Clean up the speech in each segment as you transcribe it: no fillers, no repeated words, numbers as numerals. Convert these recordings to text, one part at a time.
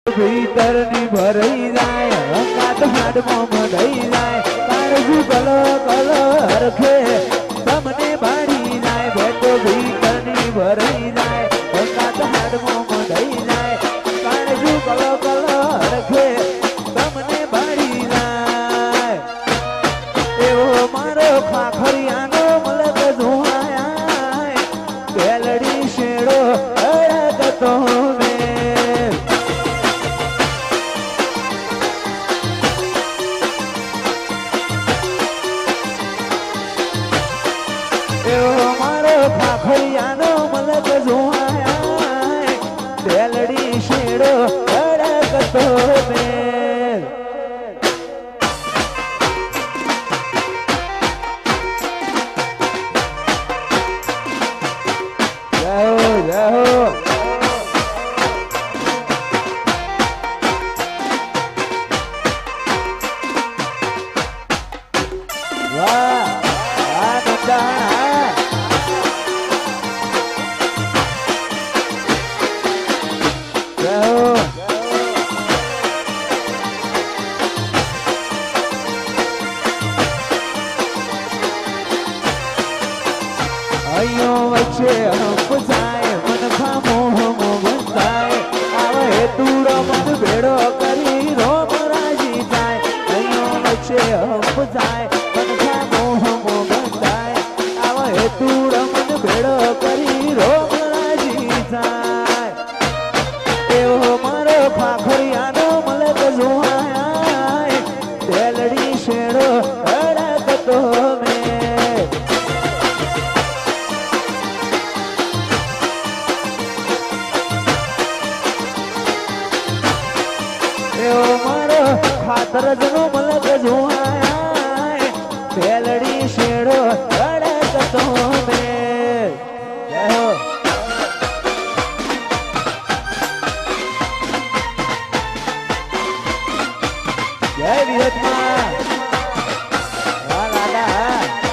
ભીતરની ભરાઈ જાય હંગાત હાડમાં મઢાઈ જાય કાળજુ કલો કલો હરખે તમને બાળી જાય ભેટો ભીતરની ભરાઈ જાય હંગાત હાડમાં મઢાઈ જાય કાળજુ કલો કલો હરખે તમને બાળી જાય એવો મારો ખાખરિયાનો મલક ધોવાય બેલડી શેડો અડકતો ખાખરિયાનો મલક જોવાય બેલડી શેડો અડકતો મેલ જાઓ જાઓ વાહ આ નંદા વચ્ચે હંપ જાય મન ખામો હમો બંધાય આવે તું રમત ભેડો કરી રોમ રાજી જાય અહીંયા વચ્ચે હંપ જાય મન ખામો હમો બંધાય આવે તું રમત ભેડો કરી રોમ રાજી જાય એવો મારો ખાખરિયાનો મલક જોવાય બેલડી શેડો અડકતો ખાતર જનો મલક જોવાય બેલડી શેડો અડકતો મેલ જય વિહતમાં વાહ લાલા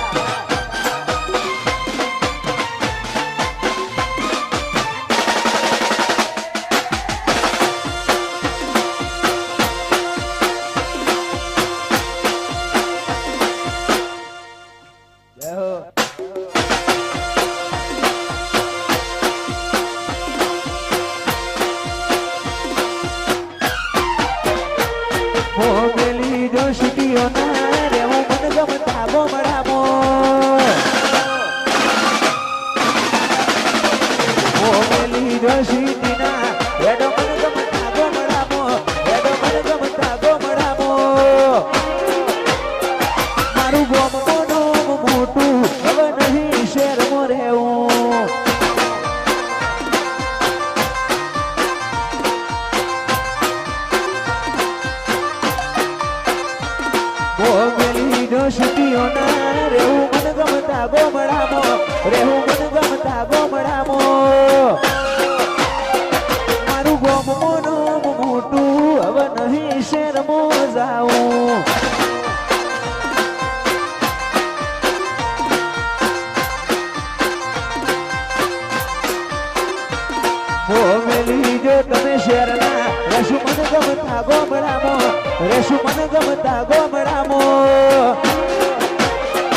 તમે શેરના રેશુ મન ગમતા ગોમડામો રેશુ મન ગમતા ગોમડામો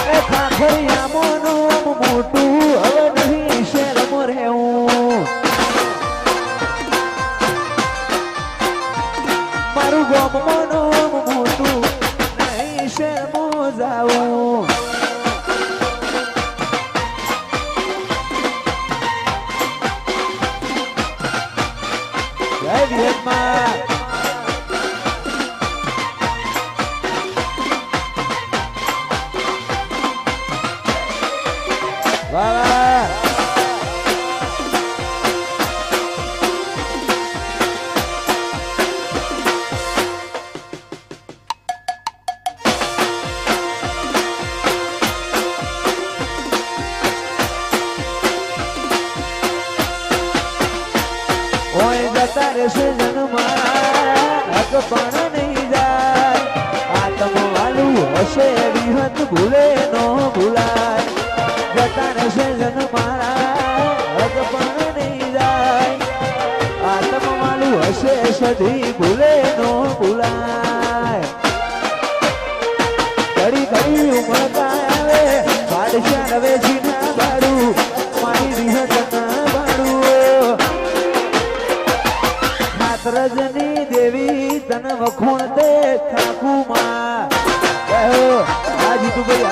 એ ખાખરિયામો નો મોટું હવે નહીં શેરમાં રહેવું મારું ગોમો નો મોટું નહીં શેરમાં જાવું જય વિહતમાં વાહ તારે છે જન્મારા હક પણ નહીં જાય આત્મ વાલું હશે વિહત ભૂલે નો ભૂલાય જતા રહેશે જન્મારા હક પણ નહીં જાય આત્મ વાલું હશે સધી ભૂલે નો ભૂલાય ઘડી ઘડી ઉમળકા આવે બાદશાહ રવેશી ના બાડું મારી રીહત ના બાડું રજની દેવી તન વખોણ તે થાકુ માં આ જીતુ ભાઈ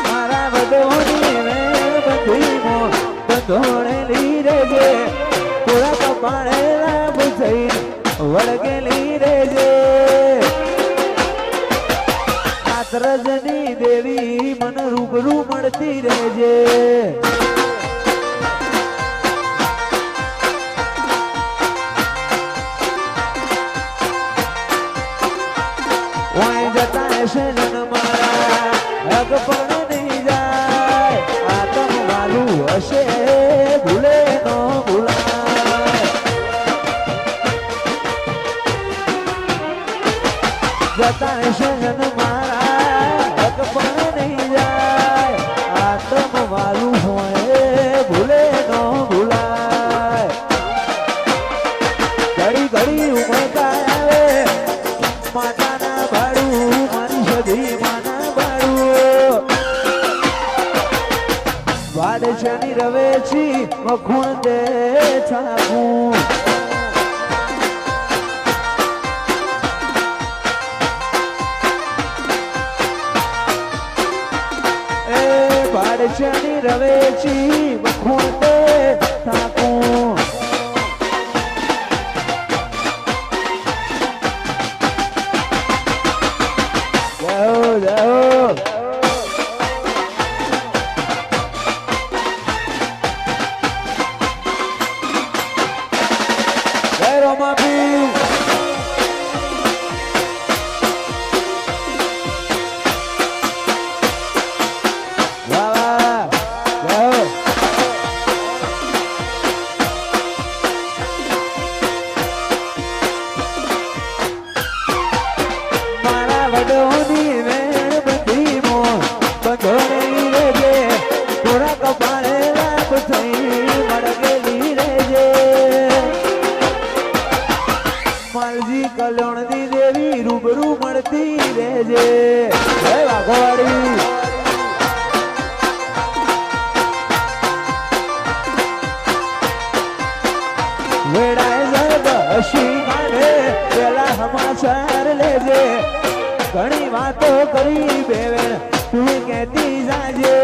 મારા વડોની રે બધી મો બંધોણેલી રેજે થોડા કપાળે લાભ થઈ વળગેલી રેજે રજની દેવી મન રૂબરૂ મળતી રહેજે વાય જતા હશે જન મારા હક પણ નહીં જાય આતમ વાલું હશે ભૂલે નો ભૂલાય જતા હશે જન મારા પણ નહીં જાય આતમ વાલું હોય ભૂલે નો ભૂલાય ઘડી ઘડી ઉમળકા આવે માતાના ભાડું મારી સધી માના ભાડું વાડશની રવેશી મખુણ દે છાપું બાદશાહની રવેશી મખોણ તે થાકું જાઓ જાઓ જય રોમાપી વડોની વેણ બધી મો બંધોણી રેજે થોડા કપાળે લાભ થઈ મળગેલી રેજે માલજી કલ્યાણની દેવી રૂબરૂ મળતી રેજે જય વાઘોવાડી વેડાય જબ હસી માને પેલા સમાચાર લેજે ઘણી વાતો કરી બેવેણ તું કહેતી જાજે